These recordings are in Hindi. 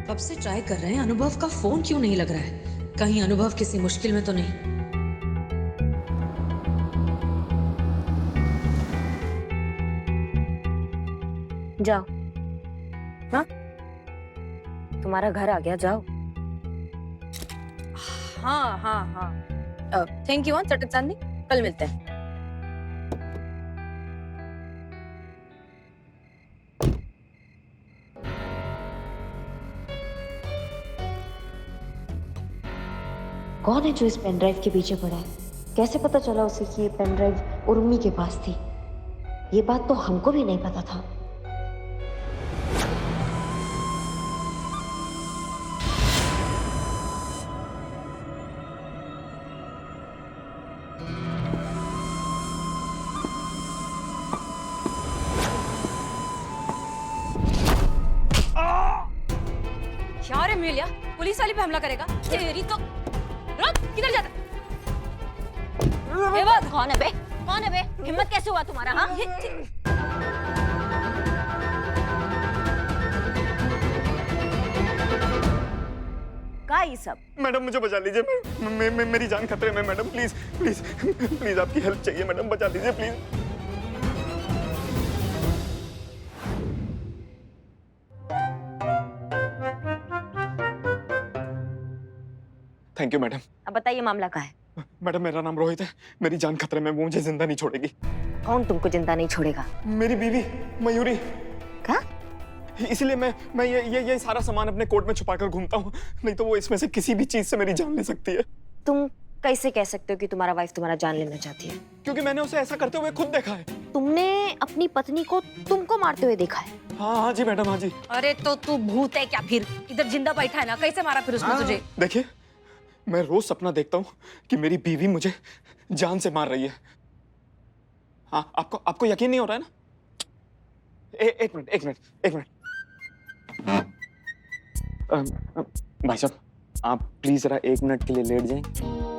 कब से ट्राई कर रहे हैं, अनुभव का फोन क्यों नहीं लग रहा है? कहीं अनुभव किसी मुश्किल में तो नहीं? जाओ। हाँ, तुम्हारा घर आ गया, जाओ। हाँ हाँ हाँ, थैंक यू चटक चांदनी, कल मिलते हैं। कौन है जो इस पेन ड्राइव के पीछे पड़ा है? कैसे पता चला उसे कि ये पेन ड्राइव उर्मी के पास थी? ये बात तो हमको भी नहीं पता था। क्या रे मिलिया, पुलिस वाली पे हमला करेगा? तेरी तो रुक, किधर जाता? ए बात कौन है बे? कौन है बे? हिम्मत कैसे हुआ तुम्हारा? हाँ, का ये सब? मैडम मुझे बचा लीजिए, मेरी जान खतरे में। मैडम प्लीज प्लीज प्लीज आपकी हेल्प चाहिए मैडम, बचा लीजिए प्लीज। Thank you madam. अब बताइए मामला का है? मैडम मेरा नाम रोहित है, मेरी जान खतरे में, वो मुझे जिंदा नहीं छोड़ेगी। कौन तुमको जिंदा नहीं छोड़ेगा? मेरी बीवी मयूरी। क्या? इसलिए मैं ये सारा सामान अपने कोट में छुपा कर घूमता हूँ, नहीं तो वो इसमें से किसी भी चीज से मेरी जान ले सकती है। तुम कैसे कह सकते हो कि तुम्हारा वाइफ तुम्हारा जान लेना चाहती है? क्योंकि मैंने उसे ऐसा करते हुए खुद देखा है। तुमने अपनी पत्नी को तुमको मारते हुए देखा है? हाँ जी मैडम, हाँ जी। अरे तो तू भूत है क्या फिर? इधर जिंदा बैठा है ना, कैसे मारा फिर उसने तुझे? देखिए, मैं रोज सपना देखता हूँ कि मेरी बीवी मुझे जान से मार रही है। हाँ, आपको यकीन नहीं हो रहा है ना? एक मिनट। भाई साहब, आप प्लीज जरा 1 मिनट के लिए लेट जाएं,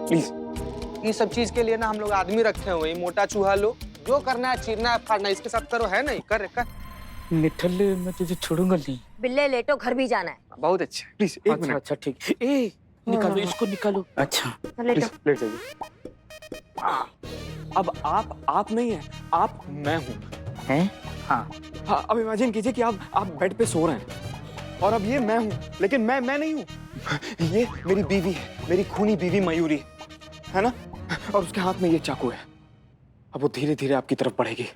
प्लीज। ये सब चीज के लिए ना हम लोग आदमी रखे हुए हैं। मोटा चूहा लो, जो करना है, चीरना है, फाड़ना है, इसके साथ करो, है नहीं? कर। निठल्ले, मैं तुझे छोड़ूंगा नहीं। बिल्ले लेटो, घर भी जाना है। बहुत अच्छा। Please 1 minute. अच्छा ठीक। ए निकालो इसको, निकालो। अच्छा लेटो। प्लीज लेट जाइए। अब आप नहीं है, आप मैं हूँ। हैं? हाँ। हाँ, अब इमेजिन कीजिए कि आप बेड पे सो रहे हैं और अब ये मैं हूँ, लेकिन मैं नहीं हूँ। ये मेरी बीवी है, मेरी खूनी बीवी मयूरी है ना, और उसके हाथ में ये चाकू है। अब वो धीरे धीरे आपकी तरफ बढ़ेगी।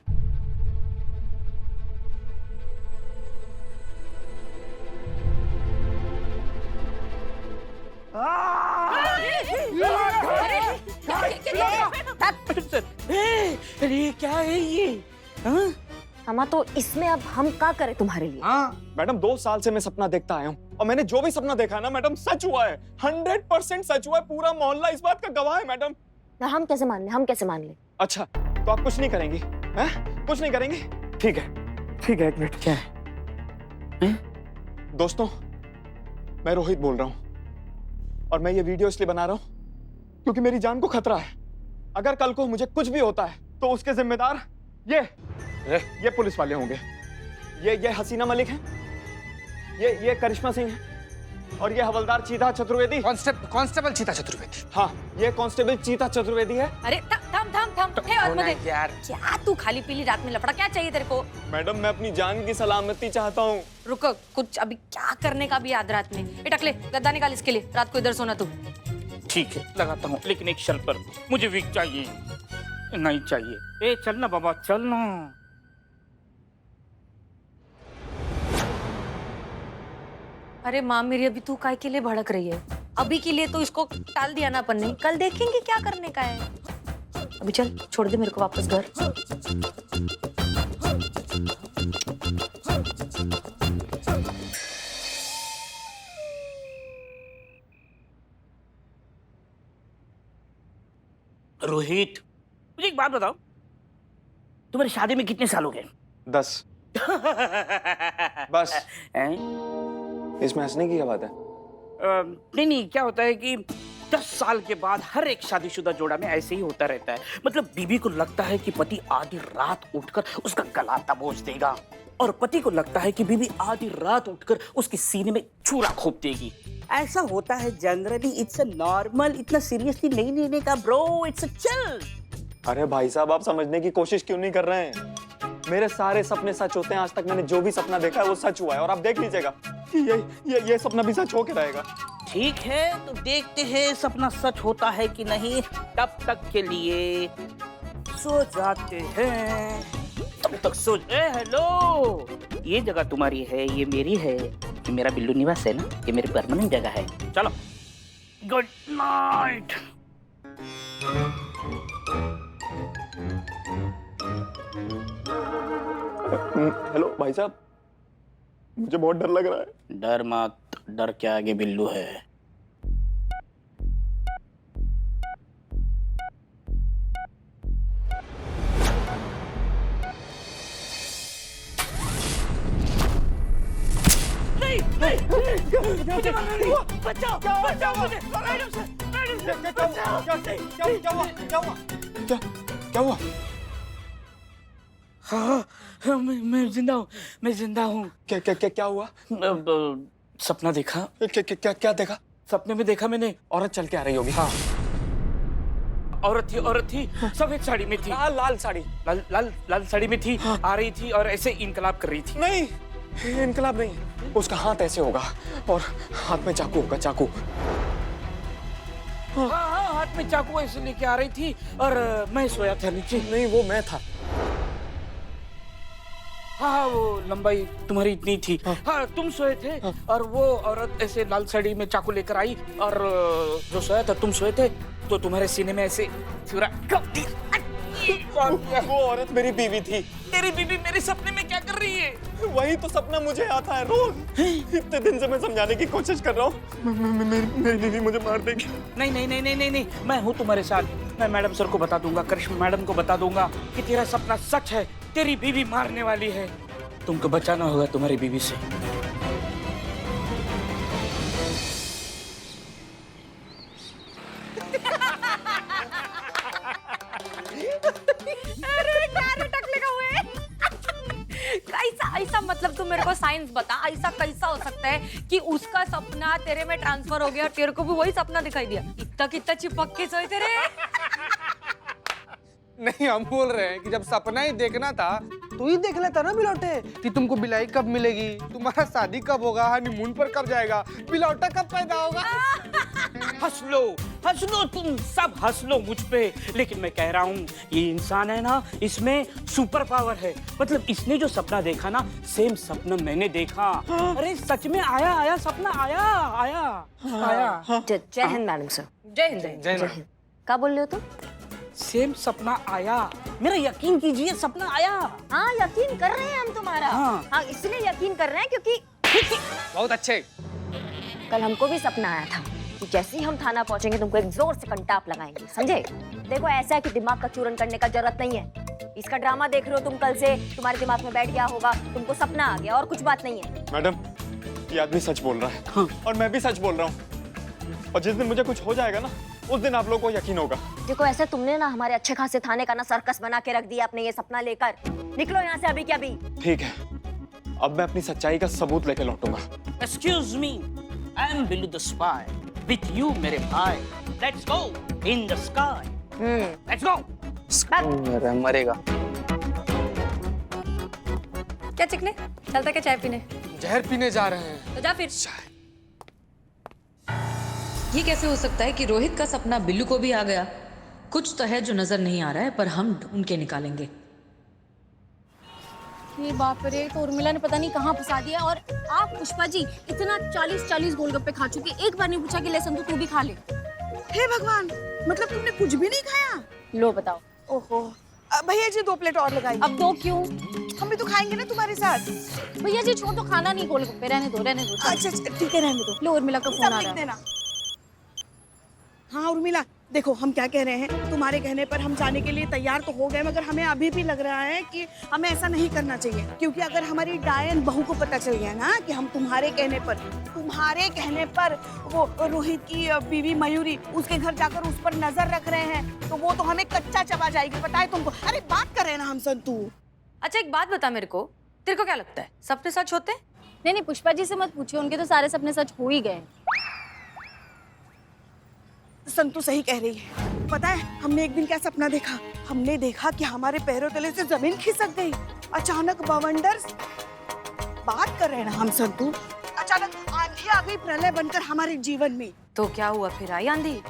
अरे क्या है ये? हाँ? अम्मा, तो इसमें अब हम क्या करें तुम्हारे लिए? हाँ, मैडम 2 साल से मैं सपना देखता आया हूँ और मैंने जो भी सपना देखा है ना मैडम, सच हुआ है। 100% सच हुआ है। पूरा मोहल्ला इस बात का गवाह है मैडम। ना हम कैसे मान ले? अच्छा, तो आप कुछ नहीं करेंगी? हैं? कुछ नहीं करेंगी? ठीक है 1 मिनट। क्या है? दोस्तों, मैं रोहित बोल रहा हूँ और मैं ये वीडियो इसलिए बना रहा हूँ क्योंकि मेरी जान को खतरा है। अगर कल को मुझे कुछ भी होता है तो उसके जिम्मेदार ये पुलिस वाले होंगे। ये हसीना मलिक है, ये करिश्मा सिंह है और ये हवलदार चीता चतुर्वेदी। कांस्टेबल चीता चतुर्वेदी। हाँ, ये कांस्टेबल चीता चतुर्वेदी है। अरे थम हे आत्मदे। यार, क्या तू खाली पीली रात में लफड़ा, क्या चाहिए तेरे को? मैडम, मैं अपनी जान की सलामती चाहता हूँ। रुको, कुछ अभी क्या करने का भी याद रात में। ए टकले, गद्दा निकाल इसके लिए, रात को इधर सोना तू। ठीक है, लगाता हूँ, लेकिन एक शर्त पर। मुझे विक चाहिए। नहीं चाहिए। ए चलना बाबा, चलना। अरे माँ मेरी, अभी तू काय के लिए भड़क रही है? अभी के लिए तो इसको टाल दिया ना अपन ने, कल देखेंगे क्या करने का है। अभी चल, छोड़ दे मेरे को वापस घर। रोहित, मुझे एक बात बताओ, तुम्हारी शादी में कितने साल हो गए? 10। बस। हैं? इसमें हंसने की क्या बात है? नहीं, क्या होता है कि 10 साल के बाद हर एक शादीशुदा जोड़ा में ऐसे ही होता रहता है। मतलब बीवी को लगता है कि पति आधी रात उठकर उसका गला दबोच देगा, और पति को लगता है कि बीवी आधी रात उठकर उसके सीने में छुरा खोप देगी। ऐसा होता है जनरली, इट्स अ नॉर्मल, इतना सीरियसली नहीं लेने का ब्रो, इट्स अ चिल। अरे भाई साहब, आप समझने की कोशिश क्यों नहीं कर रहे हैं? मेरे सारे सपने सच होते हैं। आज तक मैंने जो भी सपना देखा है वो सच हुआ है, और आप देख लीजिएगा कि ये सपना भी सच होके रहेगा। ठीक है, तो देखते हैं सपना सच होता है कि नहीं। तब तक के लिए सो जाते हैं। तब तक सो। हेलो, ये जगह तुम्हारी है, ये मेरी है, ये मेरा बिल्लू निवास है ना, ये मेरी परमानेंट जगह है। चलो, गुड नाइट। हेलो भाई साहब, मुझे बहुत डर लग रहा है। डर मत, डर के आगे बिल्लू है। क्या हुआ? हाँ, मैं जिंदा हूँ, मैं जिंदा हूँ। क्या हुआ? सपना देखा। क्या देखा? सपने में देखा मैंने, औरत चल के आ रही होगी। हाँ, औरत थी, सफेद साड़ी में थी। लाल साड़ी। लाल साड़ी में थी, आ रही थी और ऐसे इनकलाब कर रही थी। नहीं, इनकलाब नहीं, उसका हाथ ऐसे होगा और हाथ में चाकू होगा, चाकू। हाँ, हाथ में चाकू ऐसे लेके आ रही थी और मैं सोया था नीचे। नहीं, वो मैं था। हाँ, वो लंबाई तुम्हारी इतनी थी। हाँ, तुम सोए थे और वो औरत ऐसे लाल साड़ी में चाकू लेकर आई, और जो सोया था तुम सोए थे, तो तुम्हारे सीने में ऐसे छुरा। वो औरत मेरी बीवी थी। तेरी बीवी मेरे सपने में क्या कर रही है? वही तो सपना मुझे आता है रोज। इतने दिन से मैं समझाने की कोशिश कर रहा हूँ, मेरी बीवी मुझे मार देगी। नहीं, मैं हूँ तुम्हारे साथ। मैं मैडम सर को बता दूंगा, करिश्मा मैडम को बता दूंगा कि तेरा सपना सच है, तेरी बीवी मारने वाली है। तुमको बचाना होगा तुम्हारी बीवी से। कैसा ऐसा, मतलब तू मेरे को साइंस बता, ऐसा कैसा हो सकता है कि उसका सपना तेरे में ट्रांसफर हो गया और तेरे को भी वही सपना दिखाई दिया? इतना कितना चिपक के सोए तेरे। नहीं, हम बोल रहे हैं कि जब सपना ही देखना था तो ही देख लेता ना बिलौटे, कि तुमको बिलाई कब मिलेगी, तुम्हारा शादी कब होगा, हनीमून पर कब जाएगा, बिलौटा कब पैदा होगा। हंस लो, तुम सब हंस लो मुझ पे, लेकिन मैं कह रहा हूँ ये इंसान है ना, इसमें सुपर पावर है। मतलब इसने जो सपना देखा ना, सेम सपना मैंने देखा। अरे सच में आया सपना, आया। जय हिंद मैडम सर। जय हिंद। जय हिंद। क्या बोल रहे हो तुम? सेम सपना आया, मेरा यकीन कीजिए, सपना आया। हाँ, यकीन कर रहे हैं हम तुम्हारा। हाँ। इसलिए यकीन कर रहे हैं क्योंकि बहुत अच्छे। कल हमको भी सपना आया था कि जैसे ही हम थाना पहुंचेंगे तुमको एक जोर से कंटाप लगाएंगे, समझे? देखो, ऐसा है कि दिमाग का चूरन करने का जरूरत नहीं है। इसका ड्रामा देख रहे हो तुम कल से, तुम्हारे दिमाग में बैठ गया होगा, तुमको सपना आ गया और कुछ बात नहीं है। मैडम, ये आदमी सच बोल रहा है। हाँ। और मैं भी सच बोल रहा हूँ, और जिस दिन मुझे कुछ हो जाएगा ना, उस दिन आप लोगों को यकीन होगा। देखो, ऐसा तुमने ना हमारे अच्छे खासे थाने का ना सर्कस बना के रख दिया अपने ये सपना लेकर। निकलो यहाँ से अभी के अभी। ठीक है, अब मैं अपनी सच्चाई का सबूत लेके लौटूंगा। Excuse me, I am Billu the spy. With you, मेरे भाई. Let's go in the sky. Let's go. मरेगा। क्या चिकने, चलता क्या चाय पीने? जहर पीने जा रहे हैं। तो जा फिर। ये कैसे हो सकता है कि रोहित का सपना बिल्लू को भी आ गया? कुछ तो है जो नजर नहीं आ रहा है, पर हम ढूंढ के निकालेंगे। ये बाप रे, तो उर्मिला ने पता नहीं कहाँ फंसा दिया। और आप पुष्पा जी इतना 40 गोलगप्पे खा चुके, एक बार नहीं पूछा कि लेसन तो तू भी खा ले। हे भगवान, मतलब तुमने कुछ भी नहीं खाया? लो बताओ। ओहो, भैया जी 2 प्लेट और लगाइए। अब 2 क्यों? हम भी तो खाएंगे ना तुम्हारे साथ। भैया जी छोड़ दो, खाना नहीं गोलगप्पे, रहने दो। अच्छा ठीक है, रहने दो। लो, उर्मिला का फोन आ रहा है। देना। हाँ उर्मिला, देखो हम क्या कह रहे हैं, तुम्हारे कहने पर हम जाने के लिए तैयार तो हो गए, मगर हमें अभी भी लग रहा है कि हमें ऐसा नहीं करना चाहिए, क्योंकि अगर हमारी डायन बहू को पता चल गया ना कि हम तुम्हारे कहने पर वो रोहित की बीवी मयूरी उसके घर जाकर उस पर नजर रख रहे हैं, तो वो तो हमें कच्चा चबा जाएगी, पता है तुमको। अरे बात कर रहे हैं ना हम संतू। अच्छा एक बात बता मेरे को, तेरे को क्या लगता है सपने सच होते हैं? नहीं पुष्पा जी से मत पूछिए, उनके तो सारे सपने सच हो ही गए। संतू सही कह रही है। पता है हमने एक दिन क्या सपना देखा? हमने देखा कि हमारे पैरों तले से जमीन खिसक गई। अचानक बवंडर बात कर रहे हैं ना हम संतू। अचानक आंधी आ गई प्रलय बनकर हमारे जीवन में। तो क्या हुआ फिर? आई आंधी?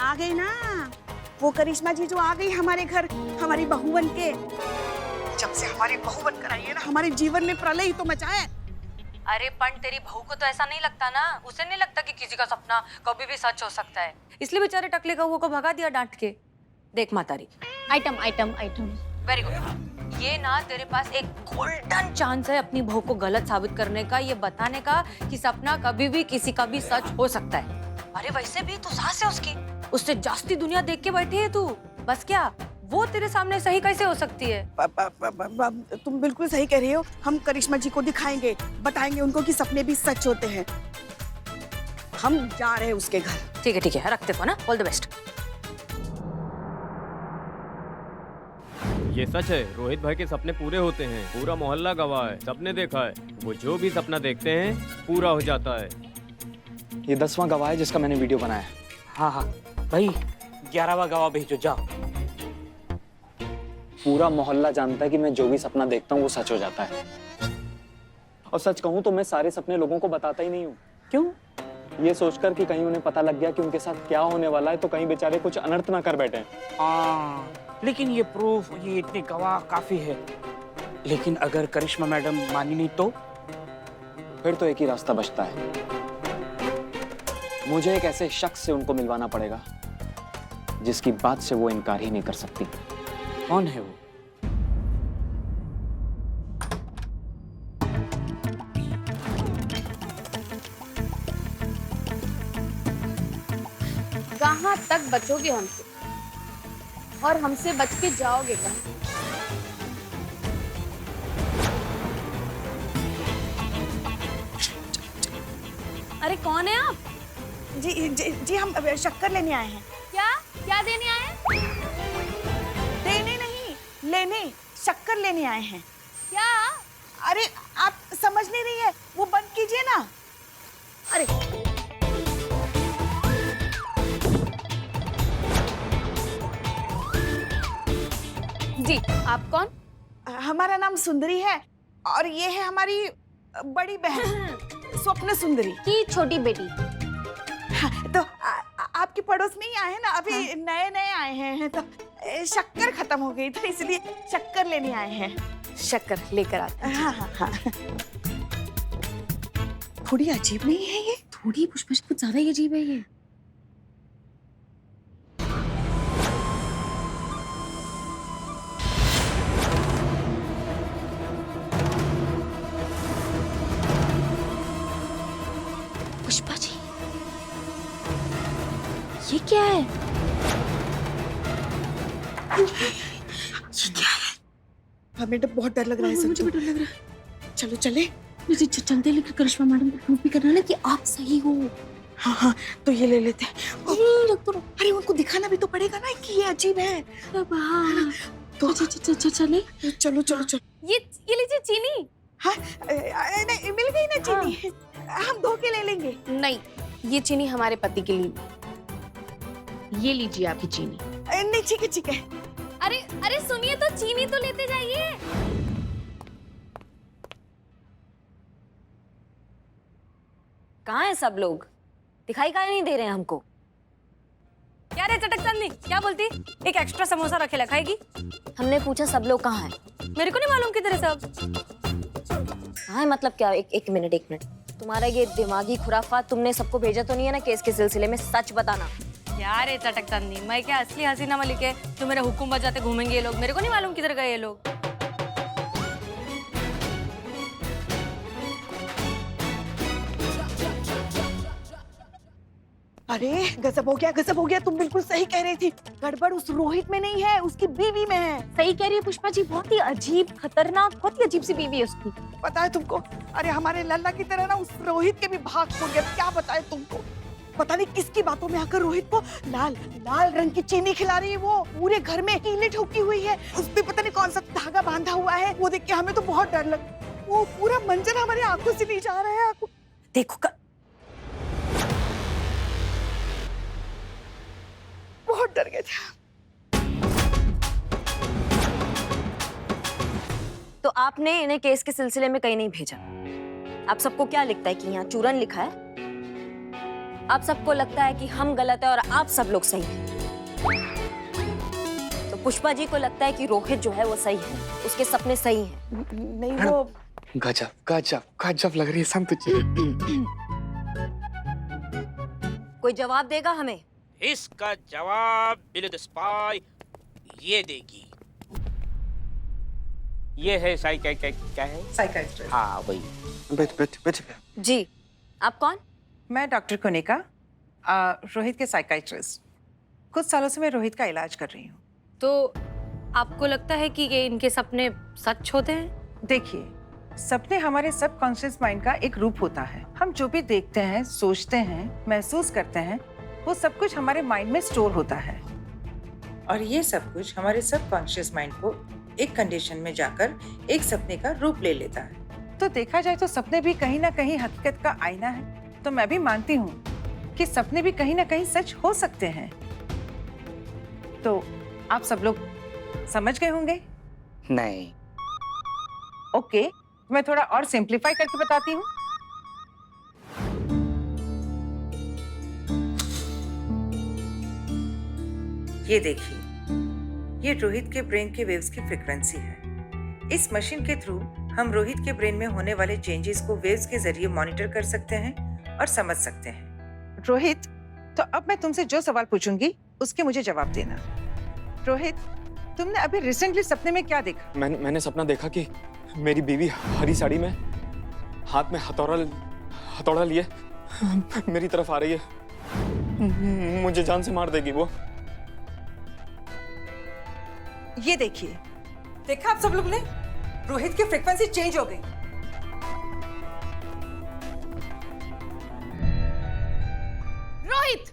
आ गई ना, वो करिश्मा जी जो आ गई हमारे घर हमारी बहू बन के। जब से हमारी बहू बनकर आई है ना, हमारे जीवन में प्रलय ही तो मचा है। अरे पण तेरी बहू को तो ऐसा नहीं लगता ना, उसे नहीं लगता कि किसी का सपना कभी भी सच हो सकता है, इसलिए बेचारे टकले कौओं को भगा दिया डांट के। देख मातारी, item item item. Very good. ये ना तेरे पास एक गोल्डन चांस है अपनी बहू को गलत साबित करने का, ये बताने का कि सपना कभी भी किसी का भी सच हो सकता है। अरे वैसे भी तू सास है उसकी, उससे जास्ती दुनिया देख के बैठी है तू, बस क्या वो तेरे सामने सही कैसे हो सकती है? तुम बिल्कुल सही कह रही हो। हम करिश्मा जी को दिखाएंगे, बताएंगे उनको कि सपने भी सच होते हैं। हम जा रहे हैं उसके घर। ठीक है रखते फोन ना, ऑल द बेस्ट। ये सच है, रोहित भाई के सपने पूरे होते हैं, पूरा मोहल्ला गवाह है, सबने देखा है, वो जो भी सपना देखते हैं पूरा हो जाता है। ये 10वां गवाह है जिसका मैंने वीडियो बनाया है। हाँ भाई 11वां गवाह भेजो, जाओ। पूरा मोहल्ला जानता है कि मैं जो भी सपना देखता हूँ वो सच हो जाता है। और सच कहूँ तो मैं सारे सपने लोगों को बताता ही नहीं हूँ। क्यों? ये सोचकर कि कहीं उन्हें पता लग गया कि उनके साथ क्या होने वाला है तो कहीं बेचारे कुछ अनर्थ ना कर बैठे। लेकिन ये प्रूफ, ये इतने गवाह काफी है। लेकिन अगर करिश्मा मैडम मानी नहीं तो? फिर तो एक ही रास्ता बचता है, मुझे एक ऐसे शख्स से उनको मिलवाना पड़ेगा जिसकी बात से वो इनकार ही नहीं कर सकती। कौन है वो? कहाँ तक बचोगे हमसे और हमसे बच के जाओगे कहाँ? अरे कौन है आप? जी हम शक्कर लेने आए हैं। क्या देने आए हैं? देने नहीं, लेने, शक्कर लेने आए हैं। क्या? अरे आप समझ नहीं रही है, वो बंद कीजिए ना। अरे जी, आप कौन? हमारा नाम सुंदरी है और ये है हमारी बड़ी बहन स्वप्न सुंदरी की छोटी बेटी। हाँ, तो आपके पड़ोस में ही आए हैं ना, अभी नए नए आए हैं, तो शक्कर खत्म हो गई तो इसलिए शक्कर लेने आए हैं। शक्कर लेकर आते हैं। हाँ। थोड़ी अजीब नहीं है ये? थोड़ी पुष्पा जी कुछ ज्यादा ही अजीब है ये। पुष्पा जी ये क्या है? ये क्या है? हमें तो बहुत डर लग रहा है। मुझे भी डर लग रहा है। चलो चले। चलते, लेकिन करिश्मा मैडम को प्रूफ भी करना ना कि आप सही हो। हाँ, तो ये ले लेते हैं। नहीं, रख दो। अरे उनको दिखाना भी तो पड़ेगा ना कि ये अजीब है। हाँ, तो चले। चलो। ये लीजिए चीनी। हाँ, नहीं मिल गई ना चीनी। हम धो के ले लेंगे। नहीं, ये चीनी हमारे पति के लिए। ये लीजिए आपकी चीनी। नहीं ठीक है। अरे सुनिए तो, चीनी तो लेते जाइए। कहाँ है सब लोग? दिखाई काहे नहीं दे रहे हैं हमको? क्या रे चटक चांदनी, क्या बोलती? एक एक्स्ट्रा समोसा रखे ला, खाएगी? हमने पूछा सब लोग कहाँ हैं? मेरे को नहीं मालूम किधर है सब। कहाँ है मतलब क्या? एक मिनट। तुम्हारा ये दिमागी खुराफात तुमने सबको भेजा तो नहीं है ना केस के सिलसिले में? सच बताना। यार ये चटक चांदनी, मैं क्या असली हसीना मलिक है जो मेरे हुक्म बजाते घूमेंगे ये लोग? मेरे को नहीं मालूम किधर गए ये लोग। अरे गजब हो गया, तुम बिल्कुल सही कह रही थी। गड़बड़ उस रोहित में नहीं है, उसकी बीवी में है। सही कह रही है पुष्पा जी, बहुत ही अजीब, खतरनाक, बहुत ही अजीब सी बीवी है उसकी। पता है तुमको, अरे हमारे लल्ला की तरह ना उस रोहित के भी भाग खुल गए। क्या बताए तुमको, पता नहीं किसकी बातों में आकर रोहित को लाल लाल रंग की चीनी खिला रही है। वो पूरे घर में कीले ठोकी हुई है, उस पे पता नहीं कौन सा धागा बांधा हुआ है। वो देख के हमें तो बहुत डर लगा। वो पूरा मंजर हमारे आंखों से नहीं जा रहा है। देखो बहुत डर गए थे। तो आपने इन्हें केस के सिलसिले में कहीं नहीं भेजा। आप सबको क्या लिखता है कि यहाँ चूरन लिखा है? आप सबको लगता है कि हम गलत है और आप सब लोग सही हैं। तो पुष्पा जी को लगता है कि रोहित जो है वो सही है, उसके सपने सही हैं। नहीं वो गजब गजब गजब लग रही है शाम तुझे। कोई जवाब देगा हमें? इसका जवाब बिल द स्पाई ये देगी। ये है क्या है? साइकाइट्रिस्ट। हाँ वही। बैठ बैठ बैठ। जी, आप कौन? मैं डॉक्टर कुनिका, रोहित के साइकाइट्रिस्ट। कुछ सालों से मैं रोहित का इलाज कर रही हूँ। तो आपको लगता है कि ये इनके सपने सच होते हैं? देखिए, सपने हमारे सबकॉन्शियस माइंड का एक रूप होता है। हम जो भी देखते हैं, सोचते हैं, महसूस करते हैं, वो सब कुछ हमारे माइंड में स्टोर होता है और ये सब कुछ हमारे सबकॉन्शियस माइंड को एक कंडीशन में जाकर एक सपने का रूप ले लेता है। तो देखा जाए तो सपने भी कहीं ना कहीं हकीकत का आईना है। तो मैं भी मानती हूँ कि सपने भी कहीं ना कहीं सच हो सकते हैं। तो आप सब लोग समझ गए होंगे? नहीं। ओके, मैं थोड़ा और सिंप्लीफाई करके बताती हूँ। ये देखिए, ये रोहित के ब्रेन के वेव्स की फ्रीक्वेंसी है। इस मशीन के थ्रू हम रोहित के ब्रेन में होने वाले चेंजेस को वेव्स के जरिए मॉनिटर कर सकते हैं और समझ सकते हैं। रोहित, तो अब मैं तुमसे जो सवाल पूछूंगी उसके मुझे जवाब देना। रोहित, तुमने अभी रिसेंटली सपने में क्या देखा? मैंने सपना देखा कि मेरी बीवी हरी साड़ी में हाथ में हथौड़ा लिए मेरी तरफ आ रही है। मुझे जान से मार देगी वो। ये देखिए, देखा आप सब लोग ने? रोहित की फ्रीक्वेंसी चेंज हो गई। रोहित,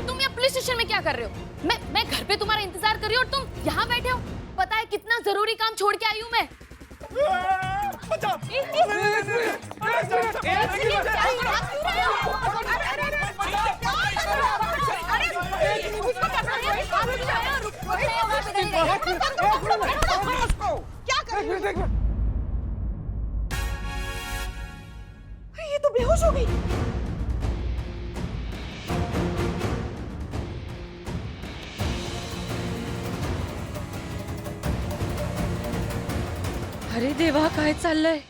तुम यहाँ पुलिस स्टेशन में क्या कर रहे हो? मैं घर पे तुम्हारा इंतजार कर रही हूँ और तुम यहाँ बैठे हो। पता है कितना जरूरी काम छोड़ के आई हूँ मैं। क्या कर रही हो? ये तो बेहोश हो गई। अरे देवा, काय चाललंय?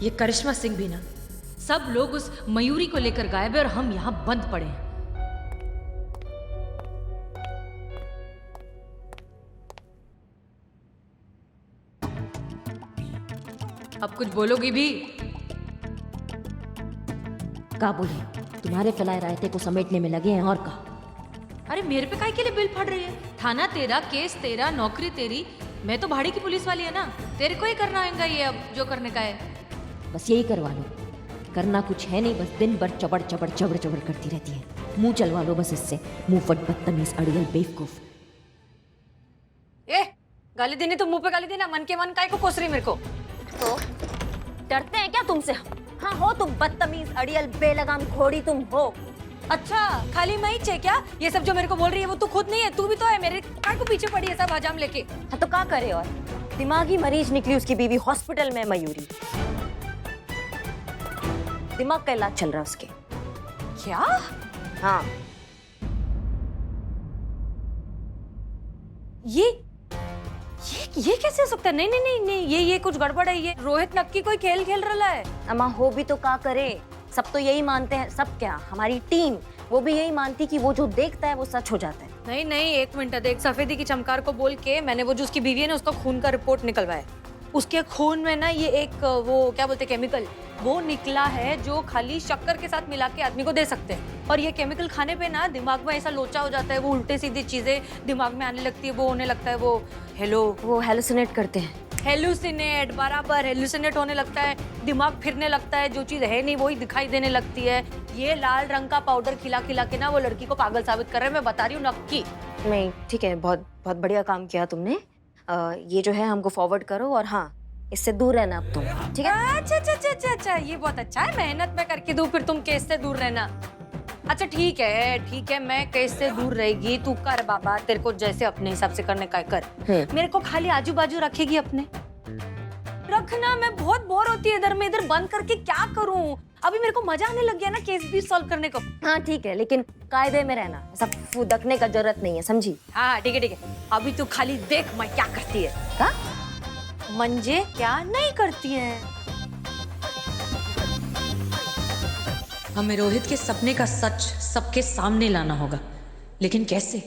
ये करिश्मा सिंह भी ना, सब लोग उस मयूरी को लेकर गायब है और हम यहाँ बंद पड़े हैं। अब कुछ बोलोगी भी? का बोले, तुम्हारे फैलाए रायते को समेटने में लगे हैं और का। अरे मेरे पे काहे के लिए बिल फट रही है? थाना तेरा, केस तेरा, नौकरी तेरी। मैं तो भाड़ी की पुलिस वाली है ना। तेरे को ही करना आएगा ये अब जो करने का है। बस यही करवा लो, करना कुछ है नहीं, बस दिन भर चबड़ चबड़ चबड़ चबड़ करती रहती है। मुंह चलवा लो बस इससे, मुंह फट बदतमीज अड़ियल बेवकूफ। ए, गाली देनी तो मुंह पे गाली देना, मन के मन काय को कोस रही मेरे को। तो डरते हैं क्या तुमसे? हाँ हो तुम, बदतमीज अड़ियल बेलगाम घोड़ी तुम हो। अच्छा, खाली मैं ही क्या? ये सब जो मेरे को बोल रही है वो तू खुद नहीं है, तू भी तो है। मेरे काय को पीछे पड़ी है सब हजाम लेके। हाँ तो क्या करे, और दिमागी मरीज निकली उसकी बीवी हॉस्पिटल में। मयूरी, दिमाग का इलाज चल रहा है उसके। क्या? हाँ, ये कैसे हो सकता है? नहीं नहीं नहीं नहीं, ये कुछ गड़बड़ है। ये रोहित नक्की कोई खेल खेल रहा है। अम्मा हो भी तो क्या करे, सब तो यही मानते हैं, सब क्या, हमारी टीम वो भी यही मानती कि वो जो देखता है वो सच हो जाता है। नहीं नहीं, एक मिनट, देख, सफेदी की चमकार को बोल के मैंने वो जो उसकी बीवी है ना उसका खून का रिपोर्ट निकलवाया। उसके खून में ना ये एक वो क्या बोलते केमिकल वो निकला है जो खाली शक्कर के साथ मिला के आदमी को दे सकते हैं। और ये केमिकल खाने पे ना दिमाग में ऐसा लोचा हो जाता है, वो उल्टे सीधी चीजें दिमाग में आने लगती है, वो होने लगता है, वो हेलुसिनेट करते हैं। हेलुसिनेट, बराबर, हेलुसिनेट होने लगता है, दिमाग फिरने लगता है, जो चीज है नहीं वही दिखाई देने लगती है। ये लाल रंग का पाउडर खिला खिला के ना वो लड़की को पागल साबित कर रहे हैं, मैं बता रही हूँ नक्की। नहीं ठीक है, बहुत बहुत बढ़िया काम किया तुमने। ये जो है हमको फॉरवर्ड करो और हाँ इससे दूर रहना अब तुम, ठीक है? अच्छा, ये बहुत अच्छा है, मेहनत मैं करके दूं फिर तुम केस से दूर रहना। अच्छा ठीक है, मैं केस से दूर रहेगी, तू कर बाबा, तेरे को जैसे अपने हिसाब से करने का कर। मेरे को खाली आजू बाजू रखेगी अपने, रखना, मैं बहुत बोर होती है इधर में इधर बंद करके, क्या करूं? अभी मेरे को मजा आने लग गया ना केस भी सॉल्व करने को। हाँ ठीक है, लेकिन कायदे में रहना, सब फुदकने का जरूरत नहीं है, समझी? हाँ ठीक है, अभी तू खाली देख मैं क्या करती है। क्या मंजे क्या नहीं करती है? हमें रोहित के सपने का सच सबके सामने लाना होगा, लेकिन कैसे?